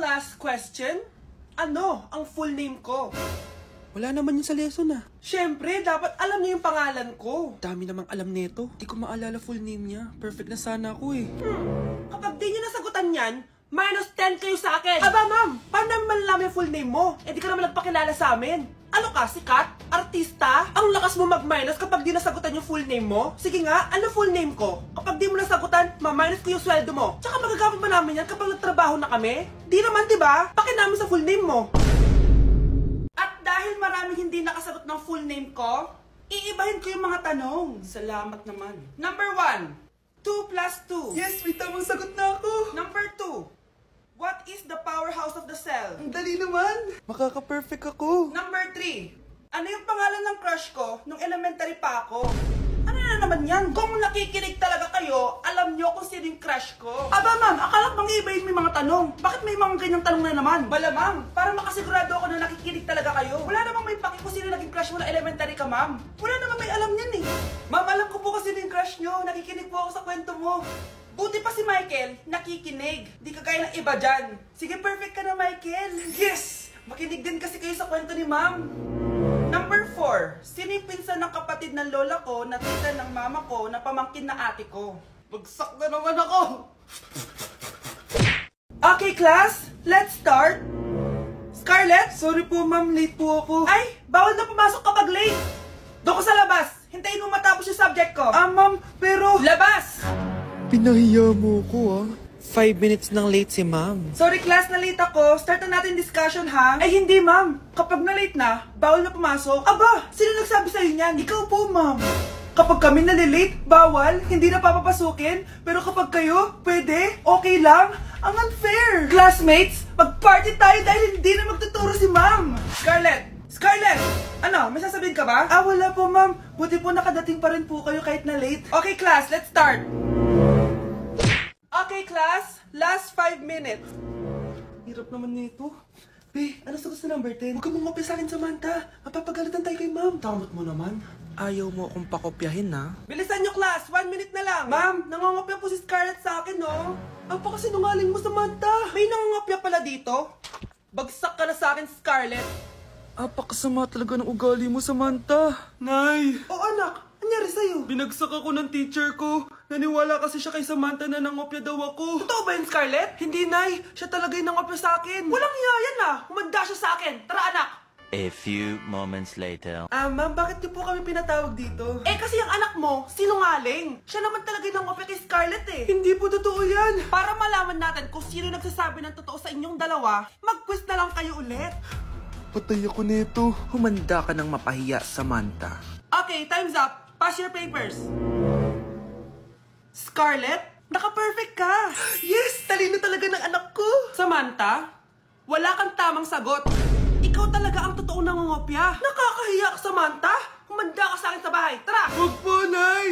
last question. Ano ang full name ko? Wala naman yun sa lesson ah. Siyempre, dapat alam niyo yung pangalan ko. Dami namang alam nito. Di ko maalala full name niya. Perfect na sana ako eh. Kapag di niyo nasagutan yan, -10 kayo sa akin. Aba ma'am, paano namin malalaman yung full name mo? Eh di ka naman nagpakilala sa amin. Ano ka, sikat? Artista? Ang lakas mo mag-minus kapag di nasagutan yung full name mo? Sige nga, ano full name ko? Kapag di mo nasagutan, ma-minus ko yung sweldo mo. Tsaka magagamit ba namin yan kapag nagtrabaho na kami? Di naman, diba? Pakinamin sa full name mo. At dahil maraming hindi nakasagot ng full name ko, iibahin ko yung mga tanong. Salamat naman. Number 1, 2 plus 2. Yes, may tamang sagot na ako. Number 2, what is the powerhouse of the cell? Ang dali naman. Makaka-perfect ako. Number 3, ano yung pangalan ng crush ko nung elementary pa ako? Ano na naman yan? Kung nakikinig talaga kayo, alam nyo kung sino yung crush ko. Aba ma'am, akala bang iibahin mo yung mga tanong? Bakit may mga ganyang tanong na naman? Malamang, para makasigurado ako na nakikinig talaga kayo. Wala namang may paki kung sino naging crush mo na elementary ka ma'am. Wala namang may alam yan eh. Ma'am, alam ko po kasi yung crush nyo. Nakikinig po ako sa kwento mo. Buti pa si Michael, nakikinig. Di kagaya ng iba dyan. Sige, perfect ka na, Michael. Yes! Makinig din kasi kayo sa kwento ni ma'am. Number 4, sino yung pinsan ng kapatid ng lola ko na tita ng mama ko na pamangkin na ate ko? Bagsak na naman ako! Okay, class, let's start. Scarlett? Sorry po ma'am, late po ako. Ay, bawal na pumasok kapag late. Doon ko sa labas. Hintayin mo matapos yung subject ko. Ma'am, pero... Labas! Pinahiya mo ko ah. 5 minutes nang late si ma'am. Sorry class, na late ako. Start na natin discussion ha? Ay hindi ma'am. Kapag na late na, bawal na pumasok. Aba, sino nagsabi sa'yo niyan? Ikaw po ma'am. Kapag kami nalilate, bawal, hindi na papapasukin. Pero kapag kayo, pwede, okay lang. Ang unfair. Classmates, mag-party tayo dahil hindi na magtuturo si ma'am. Scarlett! Scarlett! Ano, may sasabihin ka ba? Wala po ma'am. Buti po nakadating pa rin po kayo kahit na late. Okay class, let's start. Okay class, last 5 minutes. Hirap naman nito. Be, ano sagot sa number 10? Huwag ka mong mapya sa akin, Samantha. Mapapagalitan tayo kay ma'am. Tamot mo naman. Ayaw mo akong pakopyahin na. Bilisan nyo class, 1 minute na lang. Ma'am, nangongopya po si Scarlett sa akin, no? Ang pakasinungaling mo, Samantha. May nangongopya pala dito? Bagsak ka na sa akin, Scarlett. Apakasama talaga ng ugali mo, Samantha. Nay! O anak, anyari sa'yo? Binagsak ako ng teacher ko. Naniwala kasi siya kay Samantha na nangopya daw ako. Totoo ba yun, Scarlett? Hindi, Nay. Siya talaga yung nangopya sa akin. Walang hiya yan ah. Humanda siya sa akin. Tara, anak. A few moments later. Ma'am, bakit niyo po kami pinatawag dito? Eh kasi yung anak mo, sinungaling. Siya naman talaga yung nangopya kay Scarlett eh. Hindi po totoo yan. Para malaman natin kung sino nagsasabi ng totoo sa inyong dalawa, mag-quiz na lang kayo ulit. Patay ako nito. Humanda ka ng mapahiya, Samantha. Okay, time's up. Pass your papers. Scarlett, naka-perfect ka. Yes! Talino talaga ng anak ko. Samantha, wala kang tamang sagot. Ikaw talaga ang totoong nangungopya. Nakakahiya ka, Samantha. Humanda ka sa akin sa bahay. Tara! Huwag po, Nay.